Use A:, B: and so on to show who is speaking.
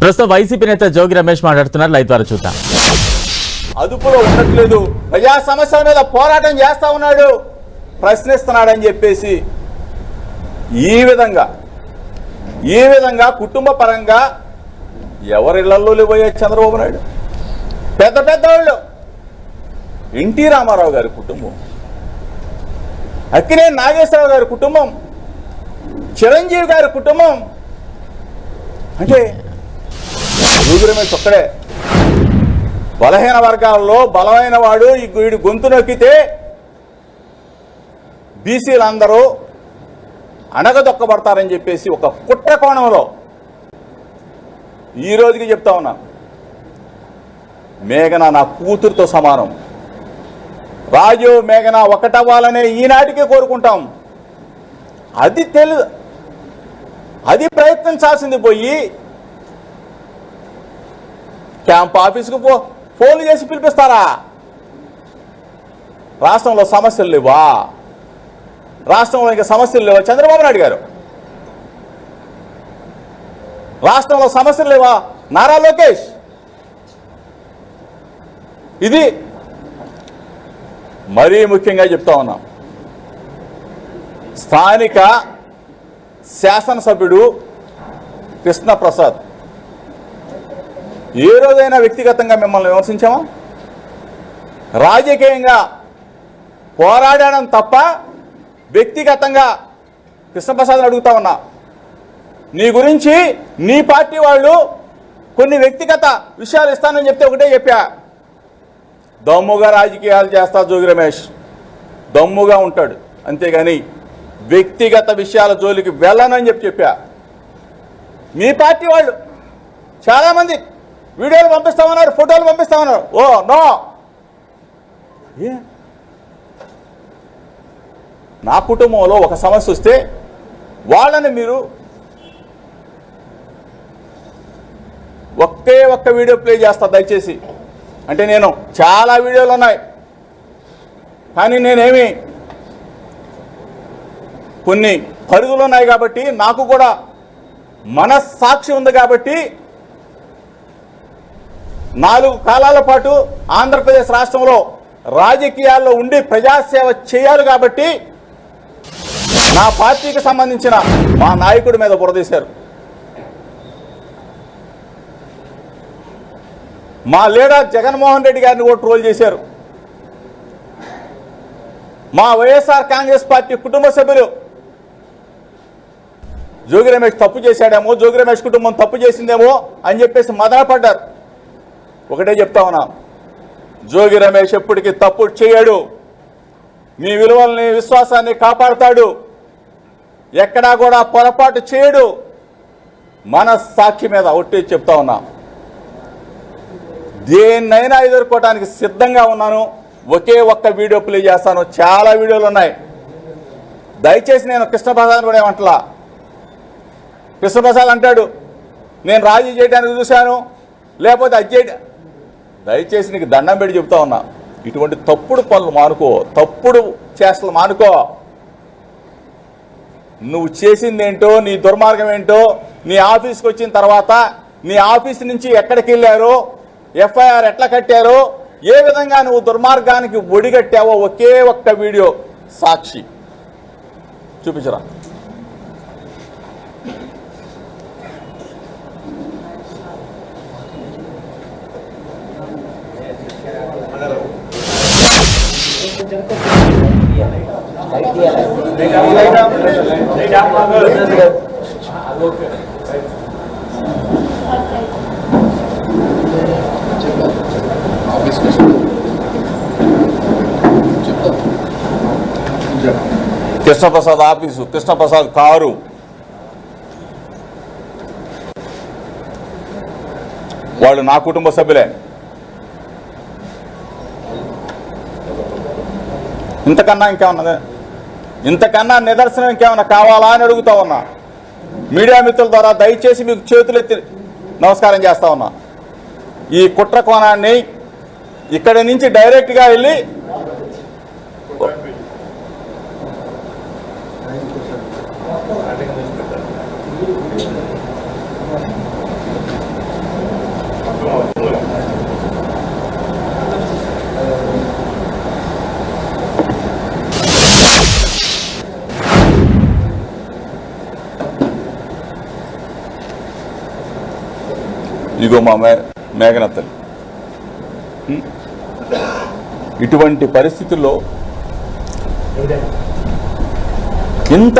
A: ప్రస్తుతం వైసీపీ నేత జోగి రమేష్ మాట్లాడుతున్నారు. లైవ్ ద్వారా చూద్దాం.
B: అదుపులో ఉండట్లేదు, ప్రజా సమస్యల మీద పోరాటం చేస్తా ఉన్నాడు, ప్రశ్నిస్తున్నాడని చెప్పేసి ఈ విధంగా కుటుంబ పరంగా ఎవరిళ్లలో పోయే చంద్రబాబు నాయుడు పెద్ద వాళ్ళు, ఎన్టీ రామారావు గారి కుటుంబం, అక్కినేని నాగేశ్వరరావు గారి కుటుంబం, చిరంజీవి గారి కుటుంబం, అంటే జోగి రమేష్ ఒక్కడే. బలహీన వర్గాల్లో బలమైన వాడు వీడి గొంతు నొక్కితే బీసీలందరూ అణగదొక్కబడతారని చెప్పేసి ఒక కుట్ర కోణంలో ఈ రోజుకి చెప్తా ఉన్నా. మేఘన నా కూతురుతో సమానం. రాజు మేఘన ఒకటవ్వాలనే ఈనాటికే కోరుకుంటాం. అది ప్రయత్నించాల్సింది పోయి క్యాంప్ ఆఫీసుకు ఫోన్లు చేసి పిలిపిస్తారా? రాష్ట్రంలో సమస్యలు లేవా? రాష్ట్రంలో ఇంకా సమస్యలు లేవా చంద్రబాబు నాయుడు గారు? రాష్ట్రంలో సమస్యలు లేవా నారా లోకేష్? ఇది మరీ ముఖ్యంగా చెప్తా ఉన్నాం. స్థానిక శాసనసభ్యుడు కృష్ణప్రసాద్, ఏ రోజైనా వ్యక్తిగతంగా మిమ్మల్ని విమర్శించామా? రాజకీయంగా పోరాడడం తప్ప వ్యక్తిగతంగా కృష్ణప్రసాద్ని అడుగుతా ఉన్నా. నీ గురించి నీ పార్టీ వాళ్ళు కొన్ని వ్యక్తిగత విషయాలు ఇస్తానని చెప్తే ఒకటే చెప్పా, దమ్ముగా రాజకీయాలు చేస్తా జోగి రమేష్, దమ్ముగా ఉంటాడు, అంతేగాని వ్యక్తిగత విషయాల జోలికి వెళ్ళనని చెప్పా. మీ పార్టీ వాళ్ళు చాలామంది వీడియోలు పంపిస్తామన్నారు, ఫోటోలు పంపిస్తామన్నారు. ఓ నో, నా కుటుంబంలో ఒక సమస్య వస్తే వాళ్ళని మీరు ఒక్క వీడియో ప్లే చేస్తా దయచేసి. అంటే నేను చాలా వీడియోలు ఉన్నాయి, కానీ నేనేమి కొన్ని పరిధులు ఉన్నాయి కాబట్టి, నాకు కూడా మనస్సాక్షి ఉంది కాబట్టి 4 కాలాల పాటు ఆంధ్రప్రదేశ్ రాష్ట్రంలో రాజకీయాల్లో ఉండి ప్రజాసేవ చేయాలి కాబట్టి నా పార్టీకి సంబంధించిన మా నాయకుడి మీద బురదీశారు. మా లీడర్ జగన్మోహన్ రెడ్డి గారిని కూడా ట్రోల్ చేశారు. మా వైఎస్ఆర్ కాంగ్రెస్ పార్టీ కుటుంబ సభ్యులు జోగి రమేష్ తప్పు చేశాడేమో, జోగి రమేష్ కుటుంబం తప్పు చేసిందేమో అని చెప్పేసి మదనపడ్డారు. ఒకటే చెప్తా ఉన్నా, జోగి రమేష్ ఎప్పటికీ తప్పు చేయడు, మీ విలువల్ని విశ్వాసాన్ని కాపాడుతాడు, ఎక్కడా కూడా పొరపాటు చేయడు. మన సాక్షి మీద ఒట్టి చెప్తా ఉన్నా, దేన్నైనా ఎదుర్కోవడానికి సిద్ధంగా ఉన్నాను. ఒక్క వీడియో ప్లే చేస్తాను, చాలా వీడియోలు ఉన్నాయి. దయచేసి నేను కృష్ణప్రసాద్ కూడా ఏమంటలా. కృష్ణప్రసాద్ అంటాడు నేను రాజీ చేయడానికి చూశాను, లేకపోతే అది చేయడం. దయచేసి నీకు దండం పెట్టి చెప్తా ఉన్నా, ఇటువంటి తప్పుడు పనులు మానుకో, తప్పుడు చేష్టలు మానుకో. నువ్వు చేసిందేంటో, నీ దుర్మార్గం ఏంటో, నీ ఆఫీస్కి వచ్చిన తర్వాత నీ ఆఫీస్ నుంచి ఎక్కడికి వెళ్ళారో, ఎఫ్ఐఆర్ ఎట్లా కట్టారో, ఏ విధంగా నువ్వు దుర్మార్గానికి ఒడిగట్టావో ఒక్క వీడియో సాక్షి చూపించరా. కృష్ణప్రసాద్ ఆఫీసు, కృష్ణప్రసాద్ కారు, వాళ్ళు నా కుటుంబ సభ్యులే. ఇంతకన్నా నిదర్శనం ఇంకేమన్నా కావాలా అని అడుగుతా ఉన్నా. మీడియా మిత్రుల ద్వారా దయచేసి మీకు చేతులెత్తి నమస్కారం చేస్తా ఉన్నా. ఈ కుట్ర కోణాన్ని ఇక్కడి నుంచి డైరెక్ట్గా వెళ్ళి ఇగో మా మేఘనత్తలు. ఇటువంటి పరిస్థితుల్లో ఇంత